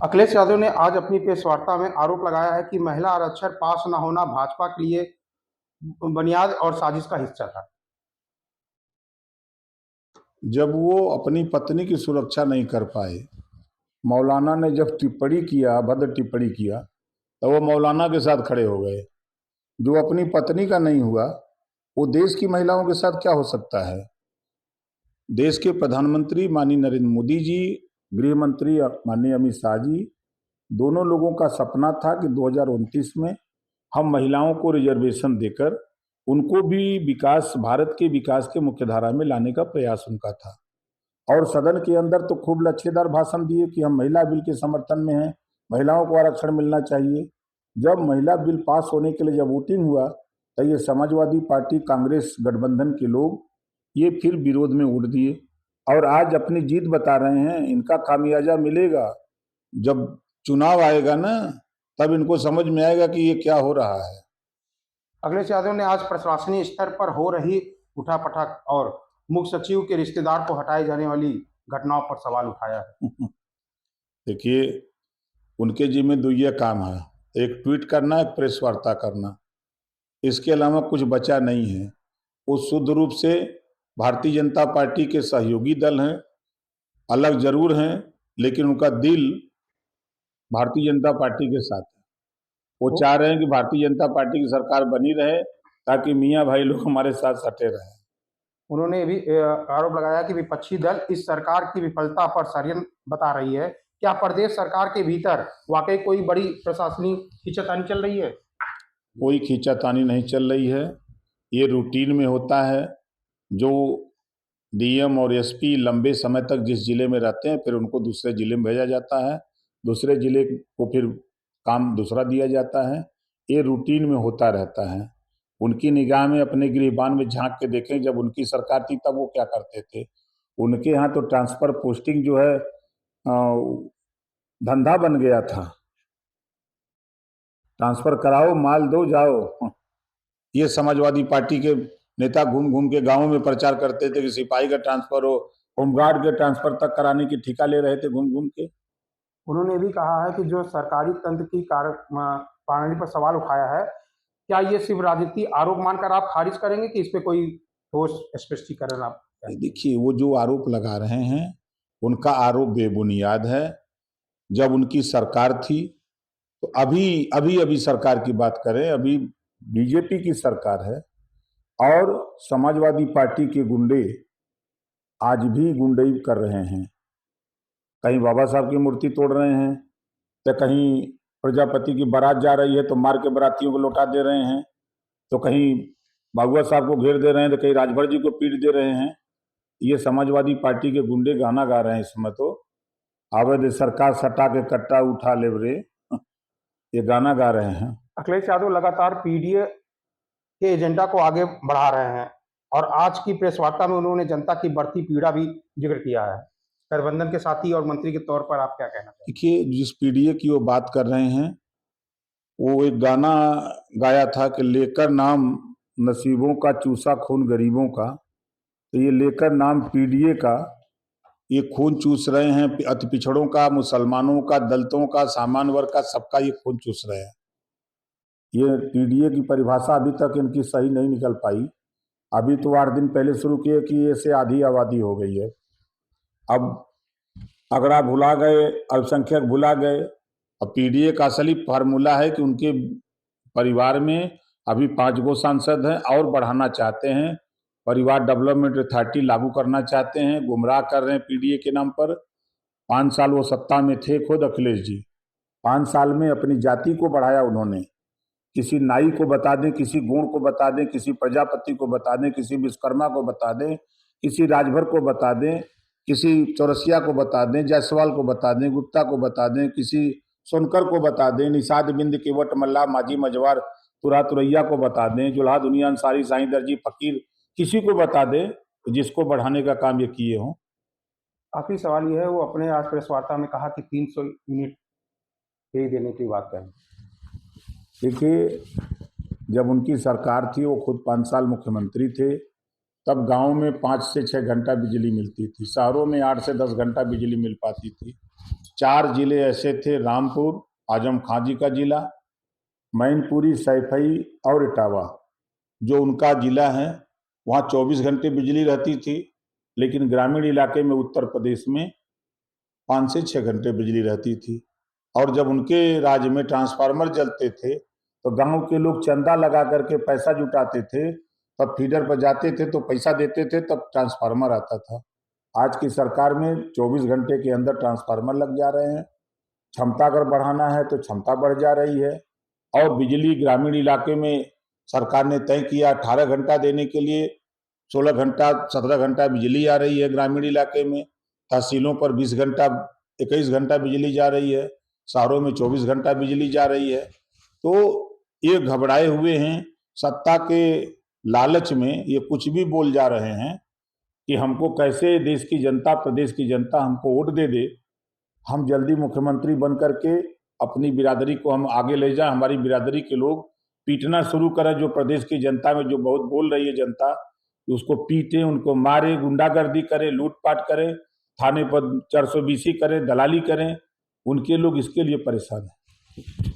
अखिलेश यादव ने आज अपनी प्रेस वार्ता में आरोप लगाया है कि महिला आरक्षण पास न होना भाजपा के लिए बुनियाद और साजिश का हिस्सा था। जब वो अपनी पत्नी की सुरक्षा नहीं कर पाए, मौलाना ने जब टिप्पणी किया, भद्र टिप्पणी किया, तो वो मौलाना के साथ खड़े हो गए। जो अपनी पत्नी का नहीं हुआ, वो देश की महिलाओं के साथ क्या हो सकता है। देश के प्रधानमंत्री माननीय नरेंद्र मोदी जी, गृह मंत्री माननीय अमित शाह जी, दोनों लोगों का सपना था कि 2029 में हम महिलाओं को रिजर्वेशन देकर उनको भी विकास, भारत के विकास के मुख्यधारा में लाने का प्रयास उनका था। और सदन के अंदर तो खूब लच्छेदार भाषण दिए कि हम महिला बिल के समर्थन में हैं, महिलाओं को आरक्षण मिलना चाहिए। जब महिला बिल पास होने के लिए जब वोटिंग हुआ, तो ये समाजवादी पार्टी कांग्रेस गठबंधन के लोग ये फिर विरोध में उठ दिए और आज अपनी जीत बता रहे हैं। इनका खामियाजा मिलेगा जब चुनाव आएगा ना, तब इनको समझ में आएगा कि ये क्या हो रहा है। अखिलेश यादव ने आज प्रशासनिक स्तर पर हो रही उठापटक और मुख्य सचिव के रिश्तेदार को हटाए जाने वाली घटनाओं पर सवाल उठाया है। देखिए, उनके जिम्मे दो ये काम है, एक ट्वीट करना, एक प्रेस वार्ता करना। इसके अलावा कुछ बचा नहीं है। वो शुद्ध रूप से भारतीय जनता पार्टी के सहयोगी दल हैं, अलग जरूर हैं, लेकिन उनका दिल भारतीय जनता पार्टी के साथ है। वो चाह रहे हैं कि भारतीय जनता पार्टी की सरकार बनी रहे ताकि मियाँ भाई लोग हमारे साथ सटे रहें। उन्होंने भी आरोप लगाया कि विपक्षी दल इस सरकार की विफलता पर षड्यंत्र बता रही है। क्या प्रदेश सरकार के भीतर वाकई कोई बड़ी प्रशासनिक खींचातानी चल रही है? कोई खींचातानी नहीं चल रही है, ये रूटीन में होता है। जो डीएम और एसपी लंबे समय तक जिस जिले में रहते हैं, फिर उनको दूसरे जिले में भेजा जाता है, दूसरे जिले को फिर काम दूसरा दिया जाता है। ये रूटीन में होता रहता है। उनकी निगाह में अपने गिरबान में झांक के देखें, जब उनकी सरकार थी तब वो क्या करते थे। उनके यहाँ तो ट्रांसफर पोस्टिंग जो है धंधा बन गया था। ट्रांसफर कराओ, माल दो, जाओ। ये समाजवादी पार्टी के नेता घूम घूम के गांवों में प्रचार करते थे कि सिपाही का ट्रांसफर हो, होमगार्ड के ट्रांसफर तक कराने की ठिका ले रहे थे घूम घूम के। उन्होंने भी कहा है कि जो सरकारी तंत्र की प्रणाली पर सवाल उठाया है, क्या ये सिर्फ राजनीति आरोप मानकर आप खारिज करेंगे कि इस पे कोई ठोस स्पष्टीकरण आप? देखिए, वो जो आरोप लगा रहे हैं उनका आरोप बेबुनियाद है। जब उनकी सरकार थी, तो अभी अभी अभी सरकार की बात करें, अभी बीजेपी की सरकार है और समाजवादी पार्टी के गुंडे आज भी गुंडई कर रहे हैं। कहीं बाबा साहब की मूर्ति तोड़ रहे हैं, तो कहीं प्रजापति की बारात जा रही है तो मार के बारातियों को लौटा दे रहे हैं, तो कहीं बाबुआ साहब को घेर दे रहे हैं, तो कहीं राजभर जी को पीट दे रहे हैं। ये समाजवादी पार्टी के गुंडे गाना गा रहे हैं इस समय। तो आवेद सरकार सटा के कट्टा उठा ले रे, ये गाना गा रहे हैं। अखिलेश यादव लगातार पीडीए के एजेंडा को आगे बढ़ा रहे हैं और आज की प्रेस वार्ता में उन्होंने जनता की बढ़ती पीड़ा भी जिक्र किया है। गठबंधन के साथी और मंत्री के तौर पर आप क्या कहना चाहेंगे? देखिए, जिस पीडीए की वो बात कर रहे हैं, वो एक गाना गाया था कि लेकर नाम नसीबों का चूसा खून गरीबों का। तो ये लेकर नाम पीडीए का ये खून चूस रहे हैं, अति पिछड़ों का, मुसलमानों का, दलितों का, सामान्य वर्ग का, सबका ये खून चूस रहे हैं। ये पीडीए की परिभाषा अभी तक इनकी सही नहीं निकल पाई। अभी तो 8 दिन पहले शुरू किए कि ऐसे आधी आबादी हो गई है। अब अगड़ा भुला गए, अल्पसंख्यक भुला गए। अब पीडीए का असली फार्मूला है कि उनके परिवार में अभी 5 गो सांसद हैं और बढ़ाना चाहते हैं। परिवार डेवलपमेंट अथॉरिटी लागू करना चाहते हैं, गुमराह कर रहे हैं पीडीए के नाम पर। 5 साल वो सत्ता में थे खुद अखिलेश जी। 5 साल में अपनी जाति को बढ़ाया उन्होंने। किसी नाई को बता दें, किसी गोंड को बता दें, किसी प्रजापति को बता दें, किसी विश्वकर्मा को बता दें, किसी राजभर को बता दें, किसी चौरसिया को बता दें, जायसवाल को बता दें, गुप्ता को बता दें, किसी सोनकर को बता दें, निषाद बिंद केवट मल्ला माझी मजवार तुरा तुरैया को बता दें, जुल्हा दुनिया अंसारी साईं दर्जी फकीर, किसी को बता दें जिसको बढ़ाने का काम ये किए हों। आखिरी सवाल ये है, वो अपने आज प्रेस वार्ता में कहा कि 300 यूनिट फ्री देने की बात करें। देखिए, जब उनकी सरकार थी, वो खुद 5 साल मुख्यमंत्री थे, तब गांव में 5 से 6 घंटा बिजली मिलती थी, शहरों में 8 से 10 घंटा बिजली मिल पाती थी। 4 जिले ऐसे थे, रामपुर, आजम खां जी का जिला, मैनपुरी, सैफई और इटावा, जो उनका जिला है। वहाँ 24 घंटे बिजली रहती थी, लेकिन ग्रामीण इलाके में उत्तर प्रदेश में 5 से 6 घंटे बिजली रहती थी। और जब उनके राज्य में ट्रांसफार्मर जलते थे तो गांव के लोग चंदा लगा करके पैसा जुटाते थे, तब फीडर पर जाते थे तो पैसा देते थे, तब ट्रांसफार्मर आता था। आज की सरकार में 24 घंटे के अंदर ट्रांसफार्मर लग जा रहे हैं। क्षमता अगर बढ़ाना है तो क्षमता बढ़ जा रही है। और बिजली ग्रामीण इलाके में सरकार ने तय किया 18 घंटा देने के लिए, 16 घंटा 17 घंटा बिजली आ रही है ग्रामीण इलाके में। तहसीलों पर 20 घंटा 21 घंटा बिजली जा रही है, शहरों में 24 घंटा बिजली जा रही है। तो ये घबराए हुए हैं, सत्ता के लालच में ये कुछ भी बोल जा रहे हैं कि हमको कैसे देश की जनता, प्रदेश की जनता हमको वोट दे दे, हम जल्दी मुख्यमंत्री बन करके अपनी बिरादरी को हम आगे ले जाएं, हमारी बिरादरी के लोग पीटना शुरू करें। जो प्रदेश की जनता में जो बहुत बोल रही है जनता, उसको पीटे, उनको मारे, गुंडागर्दी करे, लूटपाट करे, थाने पर 420 करें, दलाली करें, उनके लोग इसके लिए परेशान हैं।